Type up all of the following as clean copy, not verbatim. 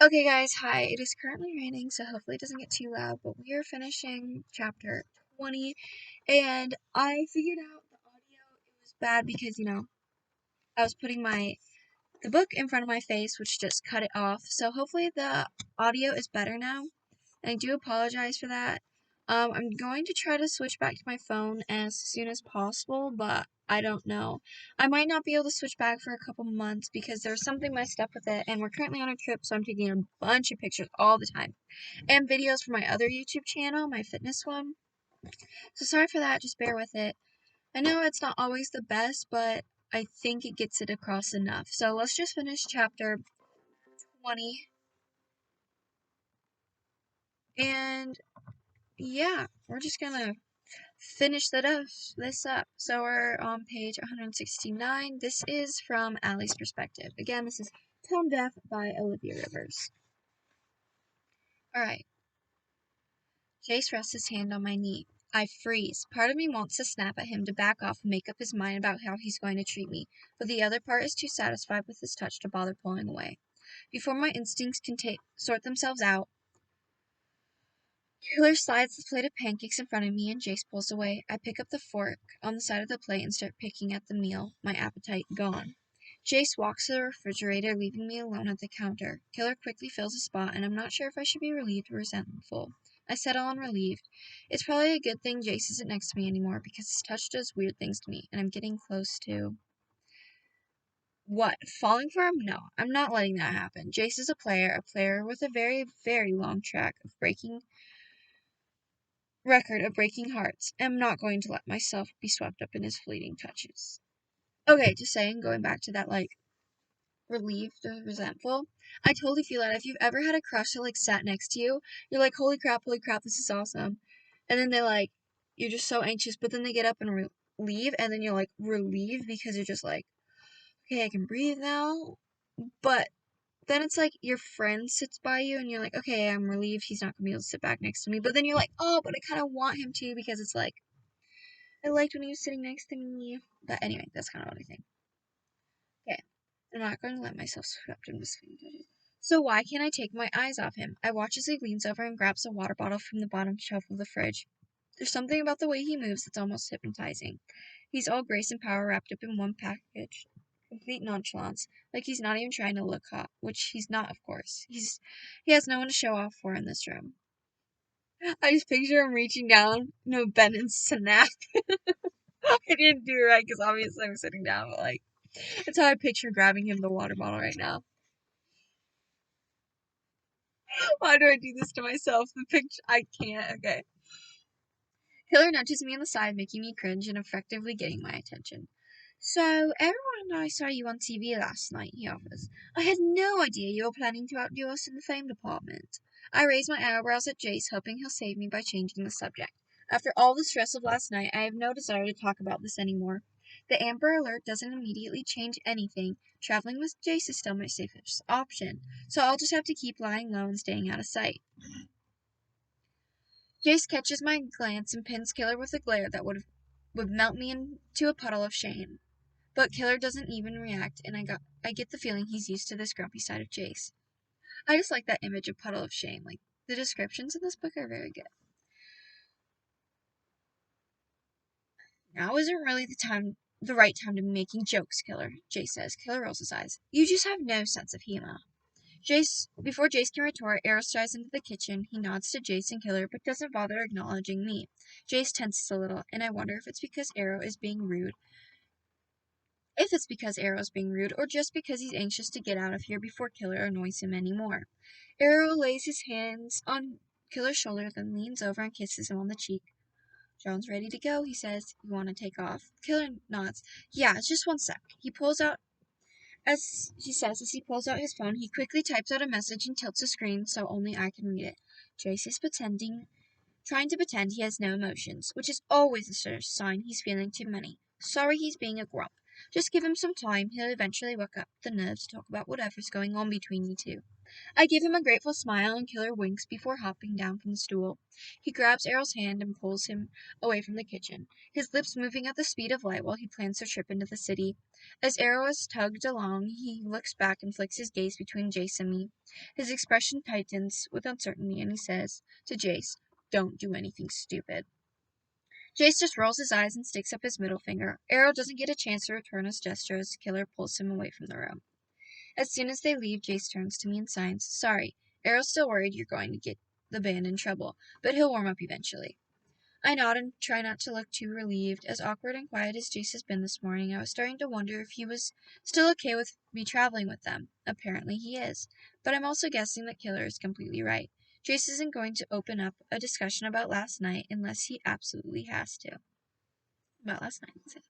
Okay, guys, hi. It is currently raining, so hopefully it doesn't get too loud, but we are finishing chapter 20, and I figured out the audio, it was bad because, I was putting the book in front of my face, which just cut it off, so hopefully the audio is better now, and I do apologize for that. I'm going to try to switch back to my phone as soon as possible, but I don't know. I might not be able to switch back for a couple months because there's something messed up with it, and we're currently on a trip, so I'm taking a bunch of pictures all the time. And videos for my other YouTube channel, my fitness one. So sorry for that, just bear with it. I know it's not always the best, but I think it gets it across enough. So let's just finish chapter 20. And yeah, we're just gonna finish this up. So we're on page 169. This is from Allie's perspective. Again, this is Tone Deaf by Olivia Rivers. Alright. Jace rests his hand on my knee. I freeze. Part of me wants to snap at him to back off and make up his mind about how he's going to treat me, but the other part is too satisfied with his touch to bother pulling away. Before my instincts can sort themselves out, Killer slides the plate of pancakes in front of me and Jace pulls away. I pick up the fork on the side of the plate and start picking at the meal, my appetite gone. Jace walks to the refrigerator, leaving me alone at the counter. Killer quickly fills a spot, and I'm not sure if I should be relieved or resentful. I settle on relieved. It's probably a good thing Jace isn't next to me anymore, because his touch does weird things to me, and I'm getting close to... What? Falling for him? No, I'm not letting that happen. Jace is a player with a very, very long track of record of breaking hearts. I'm not going to let myself be swept up in his fleeting touches. Okay, just saying, going back to that, relieved or resentful. I totally feel that. If you've ever had a crush that, sat next to you, you're like, holy crap, this is awesome. And then you're just so anxious, but then they get up and leave, and then you're, relieved because you're just like, okay, I can breathe now. But then it's like your friend sits by you and you're like, okay, I'm relieved he's not gonna be able to sit back next to me. But then you're like, oh, but I kind of want him to because it's like, I liked when he was sitting next to me. But anyway, that's kind of what I think. Okay, I'm not going to let myself swept in this feeling. So why can't I take my eyes off him? I watch as he leans over and grabs a water bottle from the bottom shelf of the fridge. There's something about the way he moves that's almost hypnotizing. He's all grace and power wrapped up in one package. Complete nonchalance, like he's not even trying to look hot, which he's not, of course. He has no one to show off for in this room. I just picture him reaching down, bend and snap. I didn't do it right because obviously I'm sitting down, but that's how I picture grabbing him the water bottle right now. Why do I do this to myself? The picture, I can't. Okay. Killer nudges me on the side, making me cringe and effectively getting my attention. So, everyone and I saw you on TV last night, he offers. I had no idea you were planning to outdo us in the fame department. I raise my eyebrows at Jace, hoping he'll save me by changing the subject. After all the stress of last night, I have no desire to talk about this anymore. The Amber Alert doesn't immediately change anything. Traveling with Jace is still my safest option, so I'll just have to keep lying low and staying out of sight. Jace catches my glance and pins Killer with a glare that would melt me into a puddle of shame. But Killer doesn't even react, and I get the feeling he's used to this grumpy side of Jace. I just like that image of puddle of shame. The descriptions in this book are very good. Now isn't really the right time to be making jokes, Killer, Jace says. Killer rolls his eyes. You just have no sense of humor. Before Jace can retort, Arrow strides into the kitchen. He nods to Jace and Killer, but doesn't bother acknowledging me. Jace tenses a little, and I wonder if it's because Arrow is being rude. If it's because Arrow's being rude, or just because he's anxious to get out of here before Killer annoys him anymore. Arrow lays his hands on Killer's shoulder, then leans over and kisses him on the cheek. John's ready to go, he says. You want to take off? Killer nods. Yeah, just one sec. He pulls out As he pulls out his phone, he quickly types out a message and tilts the screen so only I can read it. Jace is trying to pretend he has no emotions, which is always a sure sign he's feeling too many. Sorry he's being a grump. Just give him some time, he'll eventually work up the nerve to talk about whatever's going on between you two. I give him a grateful smile, and Killer winks before hopping down from the stool. He grabs Errol's hand and pulls him away from the kitchen, his lips moving at the speed of light while he plans their trip into the city. As Errol is tugged along, he looks back and flicks his gaze between Jace and me. His expression tightens with uncertainty, and he says to Jace, "Don't do anything stupid." Jace just rolls his eyes and sticks up his middle finger. Errol doesn't get a chance to return his gesture as Killer pulls him away from the room. As soon as they leave, Jace turns to me and signs, "Sorry, Errol's still worried you're going to get the band in trouble, but he'll warm up eventually." I nod and try not to look too relieved. As awkward and quiet as Jace has been this morning, I was starting to wonder if he was still okay with me traveling with them. Apparently he is. But I'm also guessing that Killer is completely right. Jace isn't going to open up a discussion about last night unless he absolutely has to. About last night.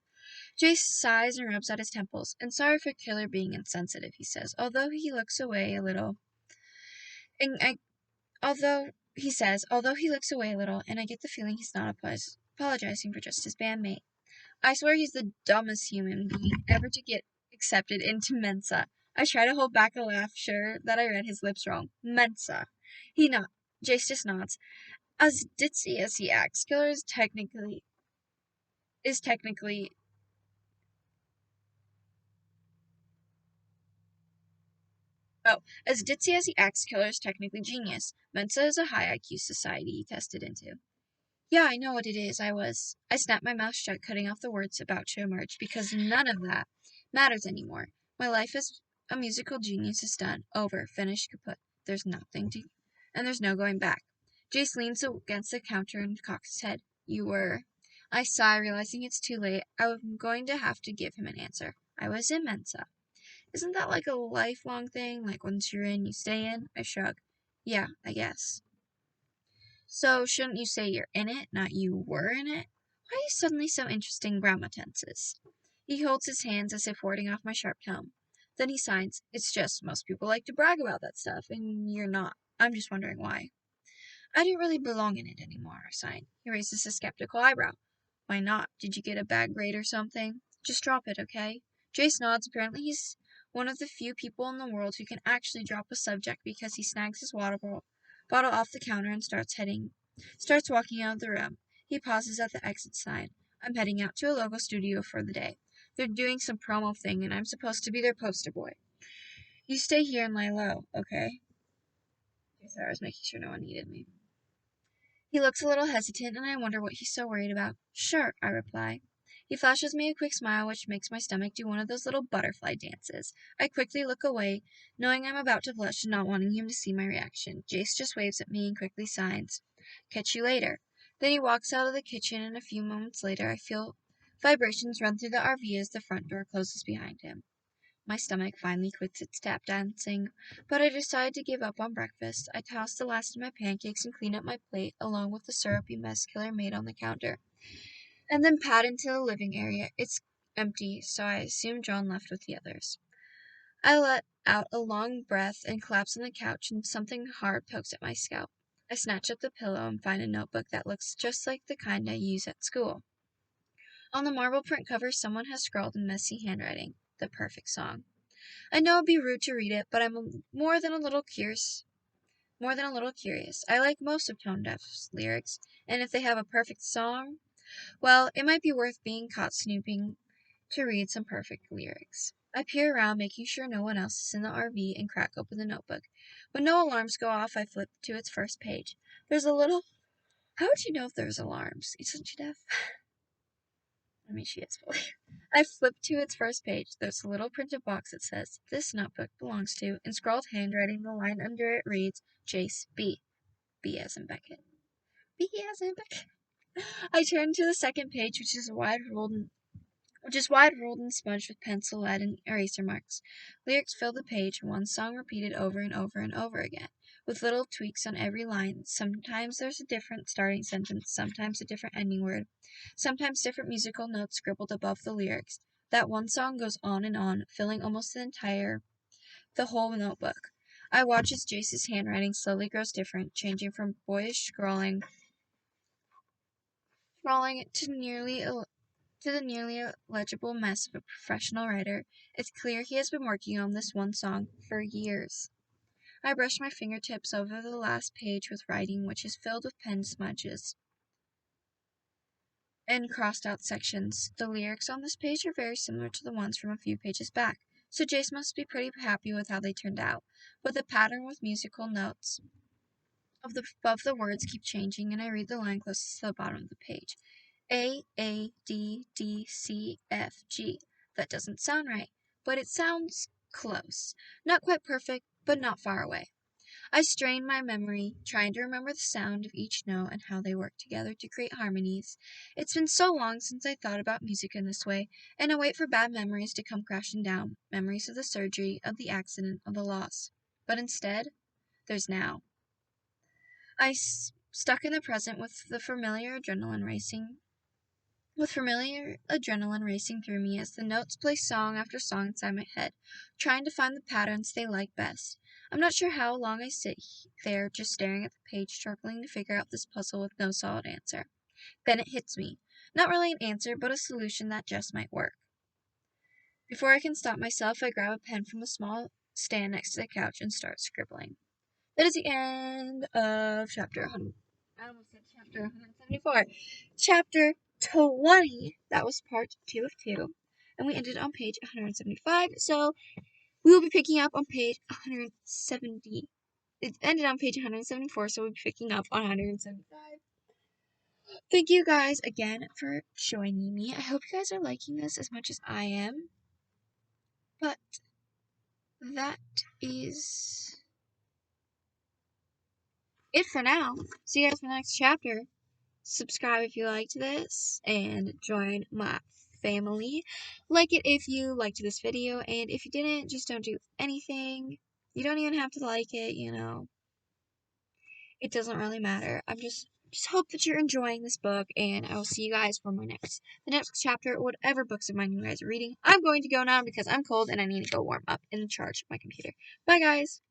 Jace sighs and rubs at his temples. "And sorry for Killer being insensitive," he says, although he looks away a little, and although he looks away a little, and I get the feeling he's not apologizing for just his bandmate. I swear he's the dumbest human being ever to get accepted into Mensa. I try to hold back a laugh, sure that I read his lips wrong. Mensa. Jace just nods. As ditzy as he acts, Killer is technically as ditzy as he acts, Killer is technically genius. Mensa is a high IQ society he tested into. "Yeah, I know what it is. I snapped my mouth shut, cutting off the words about to emerge, because none of that matters anymore. My life as a musical genius is done. Over. Finished. Kaput. There's nothing to, and there's no going back." Jace leans against the counter and cocks his head. "You were." I sigh, realizing it's too late. I'm going to have to give him an answer. "I was in Mensa." "Isn't that like a lifelong thing? Like once you're in, you stay in?" I shrug. "Yeah, I guess." "So shouldn't you say you're in it, not you were in it? Why are you suddenly so interested in grammar tenses?" He holds his hands as if warding off my sharp tone. Then he signs, "It's just most people like to brag about that stuff, and you're not. I'm just wondering why." "I don't really belong in it anymore," I sign. He raises a skeptical eyebrow. "Why not? Did you get a bad grade or something?" "Just drop it, okay?" Jace nods. Apparently he's one of the few people in the world who can actually drop a subject, because he snags his water bottle off the counter and starts walking out of the room. He pauses at the exit sign. "I'm heading out to a local studio for the day. They're doing some promo thing, and I'm supposed to be their poster boy. You stay here and lie low, okay?" I was making sure no one needed me. He looks a little hesitant, and I wonder what he's so worried about. "Sure," I reply. He flashes me a quick smile, which makes my stomach do one of those little butterfly dances. I quickly look away, knowing I'm about to blush and not wanting him to see my reaction. Jace just waves at me and quickly signs, "Catch you later." Then he walks out of the kitchen, and a few moments later I feel vibrations run through the RV as the front door closes behind him. My stomach finally quits its tap dancing, but I decide to give up on breakfast. I toss the last of my pancakes and clean up my plate, along with the syrupy mess Killer made on the counter, and then pad into the living area. It's empty, so I assume John left with the others. I let out a long breath and collapse on the couch, and something hard pokes at my scalp. I snatch up the pillow and find a notebook that looks just like the kind I use at school. On the marble print cover, someone has scrawled in messy handwriting, "The perfect song." I know it'd be rude to read it, but I'm more than a little curious. I like most of Tone Deaf's lyrics, and if they have a perfect song, well, it might be worth being caught snooping to read some perfect lyrics. I peer around, making sure no one else is in the RV, and crack open the notebook. When no alarms go off, I flip to its first page. There's a little... How would you know if there's alarms? Isn't she deaf? I mean, she is fully. I flip to its first page. There's a little printed box that says, "This notebook belongs to," in scrawled handwriting. The line under it reads, "Jace B. B as in Beckett. B as in Beckett." I turn to the second page, which is wide rolled and smudged with pencil, lead, and eraser marks. Lyrics fill the page, one song repeated over and over and over again, with little tweaks on every line. Sometimes there's a different starting sentence, sometimes a different ending word, sometimes different musical notes scribbled above the lyrics. That one song goes on, filling almost the whole notebook. I watch as Jace's handwriting slowly grows different, changing from boyish scrawling to the nearly illegible mess of a professional writer. It's clear he has been working on this one song for years. I brush my fingertips over the last page with writing which is filled with pen smudges and crossed out sections. The lyrics on this page are very similar to the ones from a few pages back, so Jace must be pretty happy with how they turned out. But the pattern with musical notes above the words keep changing, and I read the line closest to the bottom of the page. A, D, D, C, F, G. That doesn't sound right, but it sounds close. Not quite perfect, but not far away. I strain my memory, trying to remember the sound of each note and how they work together to create harmonies. It's been so long since I thought about music in this way, and I wait for bad memories to come crashing down, memories of the surgery, of the accident, of the loss. But instead, there's now. Stuck in the present with familiar adrenaline racing through me as the notes play song after song inside my head, trying to find the patterns they like best. I'm not sure how long I sit there just staring at the page, struggling to figure out this puzzle with no solid answer. Then it hits me. Not really an answer, but a solution that just might work. Before I can stop myself, I grab a pen from a small stand next to the couch and start scribbling. That is the end of chapter 100. I almost said chapter 174. Chapter 20. That was part 2 of 2. And we ended on page 175. So we will be picking up on page 170. It ended on page 174, so we'll be picking up on 175. Thank you guys again for joining me. I hope you guys are liking this as much as I am. But that is it for now. See you guys for the next chapter. Subscribe if you liked this, and join my family. Like it if you liked this video, and if you didn't, just don't do anything. You don't even have to like it, you know. It doesn't really matter. I'm just hope that you're enjoying this book, and I will see you guys for the next chapter, or whatever books of mine you guys are reading. I'm going to go now because I'm cold and I need to go warm up and charge my computer. Bye, guys!